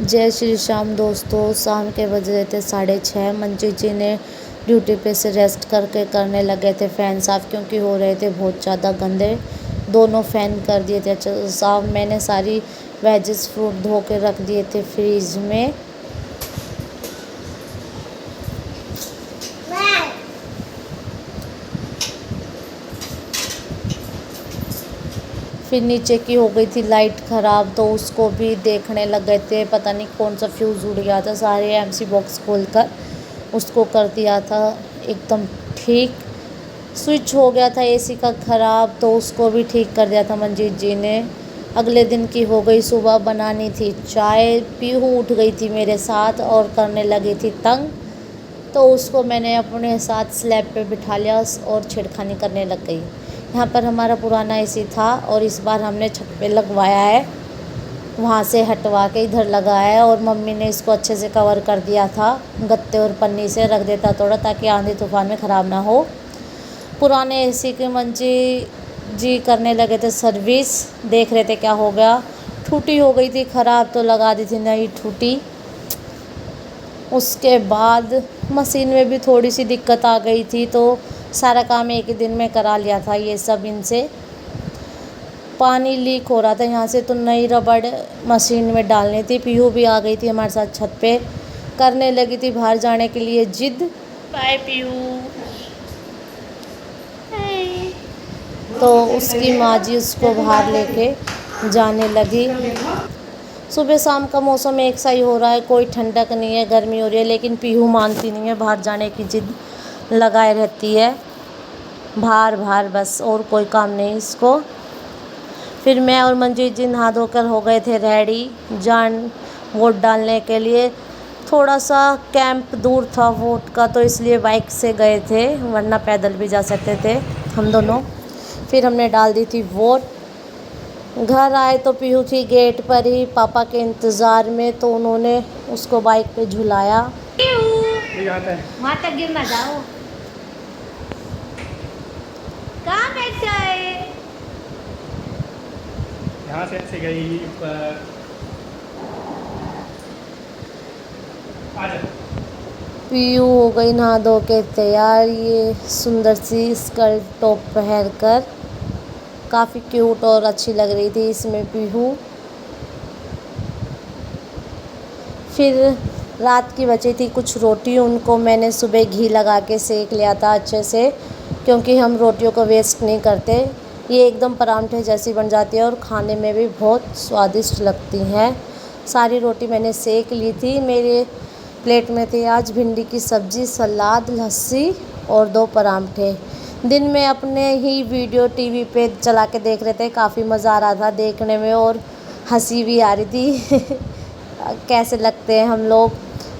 जय श्री श्याम दोस्तों। शाम के बज रहे थे 6:30। मंजीत जी ने ड्यूटी पे से रेस्ट करके करने लगे थे फ़ैन साफ़, क्योंकि हो रहे थे बहुत ज़्यादा गंदे। दोनों फ़ैन कर दिए थे अच्छा साफ़। मैंने सारी वेजेस फ्रूट धो के रख दिए थे फ्रीज में। फिर नीचे की हो गई थी लाइट ख़राब, तो उसको भी देखने लग गए थे। पता नहीं कौन सा फ्यूज़ उड़ गया था। सारे एमसी बॉक्स खोलकर उसको कर दिया था एकदम ठीक। स्विच हो गया था एसी का ख़राब, तो उसको भी ठीक कर दिया था मंजीत जी ने। अगले दिन की हो गई सुबह बनानी थी चाय। पीहू उठ गई थी मेरे साथ और करने लगी थी तंग, तो उसको मैंने अपने साथ स्लैब पे बिठा लिया और छेड़खानी करने लग गई। यहाँ पर हमारा पुराना एसी था और इस बार हमने छत पे लगवाया है, वहाँ से हटवा के इधर लगाया है। और मम्मी ने इसको अच्छे से कवर कर दिया था, गत्ते और पन्नी से रख देता थोड़ा, ताकि आंधी तूफान में ख़राब ना हो। पुराने एसी के मंजी जी करने लगे थे सर्विस, देख रहे थे क्या हो गया। टूटी हो गई थी ख़राब, तो लगा दी थी नई टूटी। उसके बाद मशीन में भी थोड़ी सी दिक्कत आ गई थी, तो सारा काम एक ही दिन में करा लिया था ये सब इनसे। पानी लीक हो रहा था यहाँ से, तो नई रबड़ मशीन में डालनी थी। पीहू भी आ गई थी हमारे साथ छत पे, करने लगी थी बाहर जाने के लिए जिद। बाय पीहू। तो उसकी माँ जी उसको बाहर लेके जाने लगी। सुबह शाम का मौसम एक सा ही हो रहा है, कोई ठंडक नहीं है, गर्मी हो रही है, लेकिन पीहू मानती नहीं है, बाहर जाने की जिद लगाए रहती है। बाहर बाहर बस, और कोई काम नहीं इसको। फिर मैं और मंजीत जी नहा धोकर हो गए थे रेडी जान वोट डालने के लिए। थोड़ा सा कैंप दूर था वोट का, तो इसलिए बाइक से गए थे, वरना पैदल भी जा सकते थे हम दोनों। फिर हमने डाल दी थी वोट। घर आए तो पीहू थी गेट पर ही पापा के इंतज़ार में, तो उन्होंने उसको बाइक पे झुलाया। वहाँ तक गिर ना जाओ। कहाँ बैठा है? यहाँ से ऐसे गई ऊपर। पीयू हो गई नहा धो के तैयार, ये सुंदर सी स्कर्ट टॉप पहन कर काफ़ी क्यूट और अच्छी लग रही थी इसमें पीहू। फिर रात की बची थी कुछ रोटी, उनको मैंने सुबह घी लगा के सेक लिया था अच्छे से, क्योंकि हम रोटियों को वेस्ट नहीं करते। ये एकदम परांठे जैसी बन जाती है और खाने में भी बहुत स्वादिष्ट लगती हैं। सारी रोटी मैंने सेक ली थी। मेरे प्लेट में थी आज भिंडी की सब्ज़ी, सलाद, लस्सी और 2 परांठे। दिन में अपने ही वीडियो टीवी पे चला के देख रहे थे, काफ़ी मज़ा आ रहा था देखने में और हंसी भी आ रही थी कैसे लगते हैं हम लोग।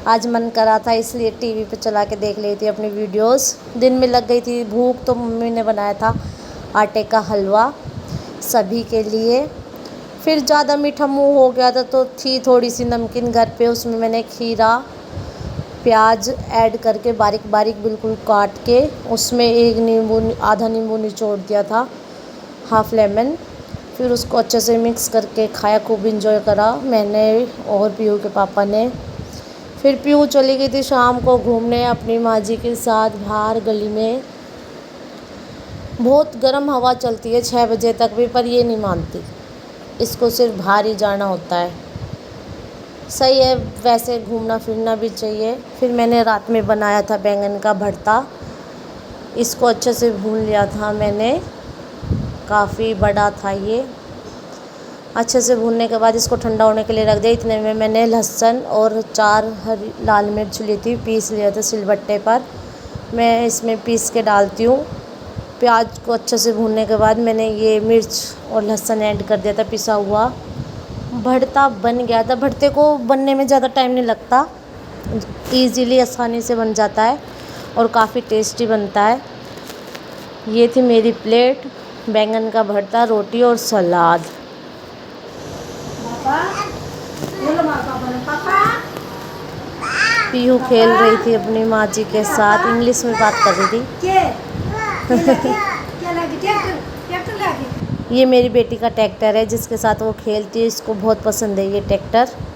आज मन करा था इसलिए टीवी पे चला के देख ली थी अपनी वीडियोस। दिन में लग गई थी भूख, तो मम्मी ने बनाया था आटे का हलवा सभी के लिए। फिर ज़्यादा मीठा मुँह हो गया था, तो थी थोड़ी सी नमकीन घर पे, उसमें मैंने खीरा प्याज ऐड करके बारीक बारीक बिल्कुल काट के उसमें एक नींबू, आधा नींबू निचोड़ दिया था, हाफ़ लेमन। फिर उसको अच्छे से मिक्स करके खाया, खूब इंजॉय करा मैंने और पीहू के पापा ने। फिर पीहू चली गई थी शाम को घूमने अपनी माँ जी के साथ बाहर गली में। बहुत गर्म हवा चलती है 6 बजे तक भी, पर ये नहीं मानती, इसको सिर्फ बाहर ही जाना होता है। सही है, वैसे घूमना फिरना भी चाहिए। फिर मैंने रात में बनाया था बैंगन का भरता, इसको अच्छे से भून लिया था मैंने, काफ़ी बड़ा था ये। अच्छे से भूनने के बाद इसको ठंडा होने के लिए रख दिया। इतने में मैंने लहसुन और 4 हरी लाल मिर्च ली थी, पीस लिया था सिलबट्टे पर, मैं इसमें पीस के डालती हूँ। प्याज को अच्छे से भूनने के बाद मैंने ये मिर्च और लहसुन ऐड कर दिया था पिसा हुआ। भरता बन गया था। भरते को बनने में ज़्यादा टाइम नहीं लगता, ईज़िली आसानी से बन जाता है और काफ़ी टेस्टी बनता है। ये थी मेरी प्लेट, बैंगन का भरता, रोटी और सलाद। पीहू खेल रही थी अपनी माँ जी के साथ, इंग्लिश में बात कर रही थी ये मेरी बेटी का ट्रैक्टर है जिसके साथ वो खेलती है, इसको बहुत पसंद है ये ट्रैक्टर।